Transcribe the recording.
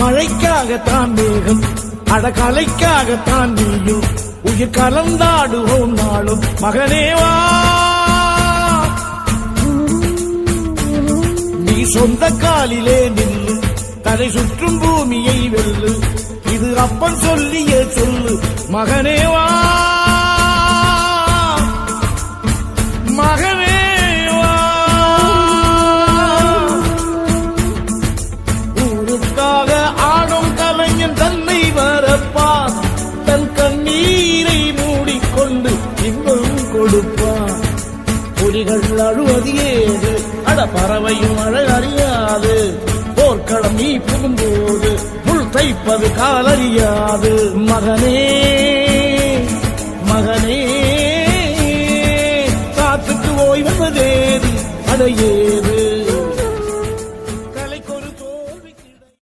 மழைக்காகத்தான் மேகம், அடகலைக்காகத்தான் நீயும், உயிர் கலந்தாடுவோம் நாளும் மகனேவா. நீ சொந்த காலிலே நில்லு, தலை சுற்றும் பூமியை வெல்லு, இது அப்பன் சொல்லிய சொல்லு மகனேவா. மகனேவா, ஊருக்காக ஆடும் கலைஞன் தன்னை வரப்பான், தன் கண்ணீரை மூடிக்கொண்டு இன்பம் கொடுப்பான். புலிகள் அழுவது ஏது, அட பறவையும் அழ அறியாது, போர்க்களம் நீ புகும்போது முள் தைப்பது காலறியாது. மகனே மகனே, காத்துக்கு ஓய்வதேது, அடையேது